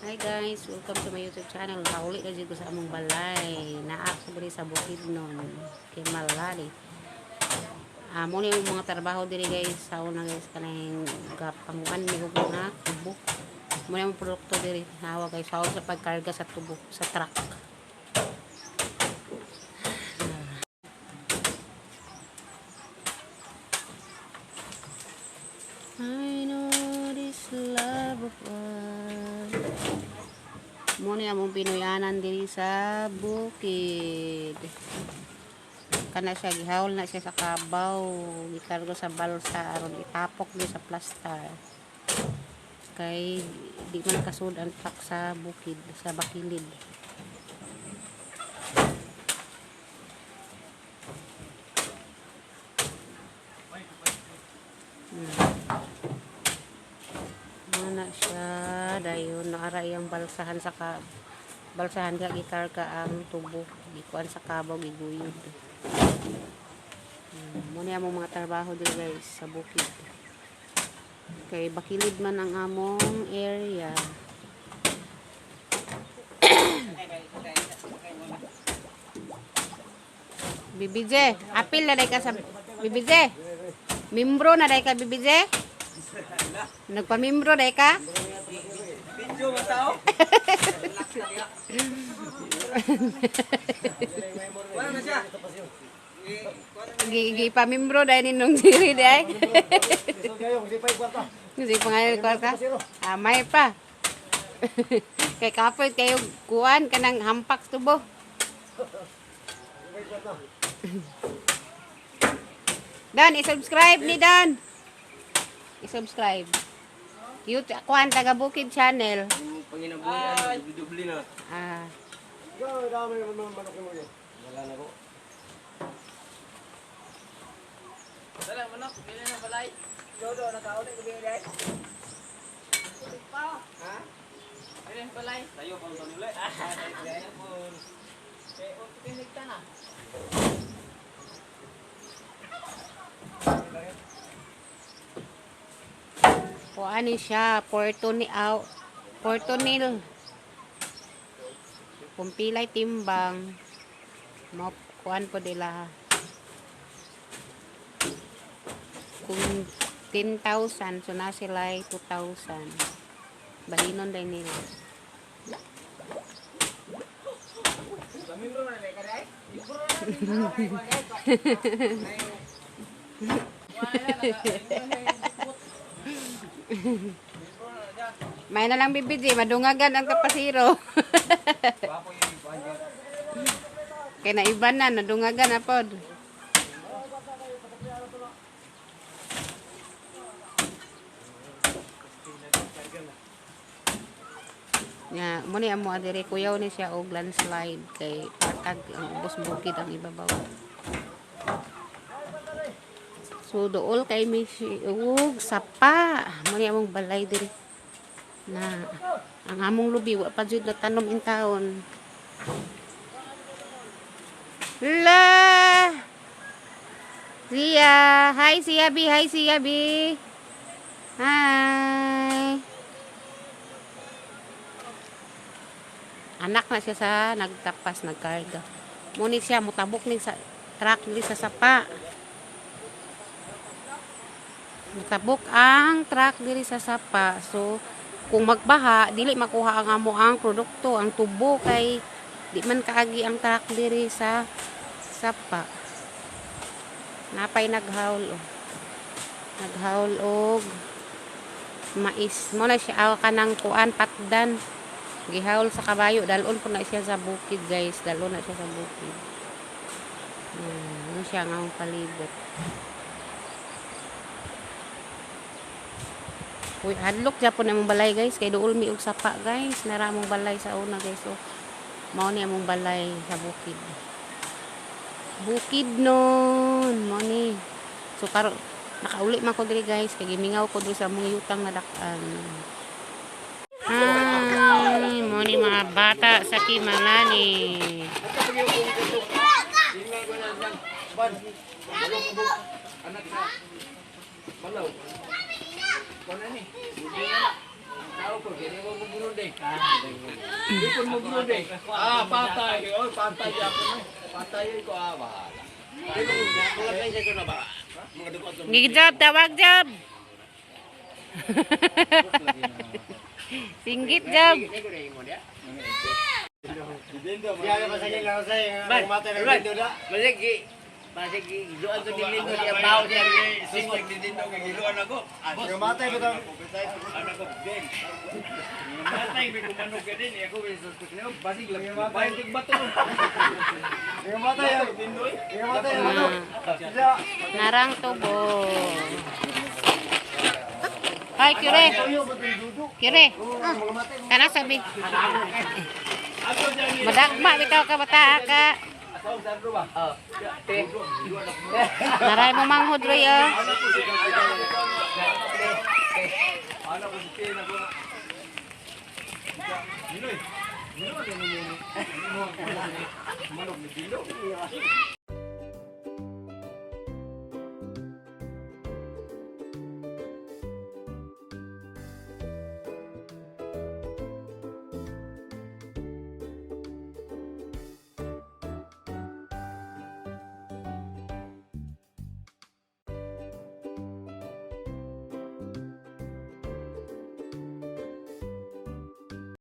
Hi guys, welcome to my YouTube channel. Nauli na dito sa among balay. Naak sa diri sa Bukidnon, kay Malari. Mo ni yung mga trabaho diri guys. Sa una guys kanang gapanguan ni ug mga tubo. Mo ni yung produkto diri. Hawa guys, hawa sa pagkarga sa tubo sa truck. I know this love of us. Muna among pinuyanan diri sa bukid. Kana siya gihawol na siya sa kabaw, gikargo sa balsa aron itapok di sa plastar. Kay di man kasud ang truck sa bukid, sa bakilid. Mana siya dayon naara yang balsahan sa balsahan ga gikarga ang tubo gikuan sa kabaw giguyod. Muna among mga trabaho dito guys sa bukid. Kay bakilid man ang among area. Bibije, apil na day ka sa Bibije. Membro na day ka Bibije. Nagpamimbro day ka? Video matao. Wala na siya. Gigi pamimbro day ninong diri day. Kasi pangalan kwarta. Amay pa. Kay kapoy kayo kuan kanang hampak tubo. Dan, i-subscribe ni Dan. I-subscribe. YouTube, kuan taga Bukid channel. Panginabuyan, dubli na. Ah. Wala na ko. Dala manok, bili na balay. Dodo na tao din bili dai. Ha? Bili na balay. Tayo pang tanulay. Tayo po. Eh, pinigta na. Kuan ni siya, Porto Nil. Kumpilay timbang. Mo kuan po dila. Kung 10,000 so na sila 2,000. Balinon din nila. May na lang bibidji, madungagan ang kapasiro. Kaya na iba na, nadungagan na pod. Nya, mo ni amo adire kuyaw ni siya og landslide kay patag ang ubos bukid ang ibabaw. So dool kay mi og sapa. Mo ni among balay diri na ang among lubi wa pa jud natanom in taon. La Sia, hi Sia B, hi Sia B. Hi. Anak na siya sa nagtapas, nagkarga. Muni siya, mutabok ni sa truck ni sa sapa. Mutabok ang truck diri sa sapa. So, kung magbaha, dili makuha ang amo ang produkto, ang tubo kay di man kaagi ang truck diri sa sapa. Napay naghaul. Naghaul og mais. Mo na siya kanang kuan patdan. Gihaul sa kabayo, dalon po na siya sa bukid guys, dalon na siya sa bukid. Ano siya nga ang palibot. Uy, hadlok siya po na mong balay guys, kay dool mi og sapa guys, nara mong balay sa una guys, so mao ni among balay sa bukid. Bukid nun, mao ni. So karon nakauli man ko diri guys, kay gimingaw ko diri sa among yutang na dak-an. Hi, mo ni mga bata sa Kimalani. Anak sa Malaw. Mana ni? Tao ko, kaya mo bubuno Ipon mo brode. Patay. Oh, patay ako na. Patay ko bahala. Ngigjob, tawag job. Singgit job. Masig giluan to din lindo dia bawo dia singot din to giluan ako. Gamatay ba tang? Anak ko din. Matay mi kumanog ka din ako bisos ko na basig lang bayan tig bato. Gamatay yan. Gamatay yan. Narang tubo. Ay, kire. Kire. Kana sabi. Madagma bitaw ka bata ka. Naray mo manghod roy ah. Ano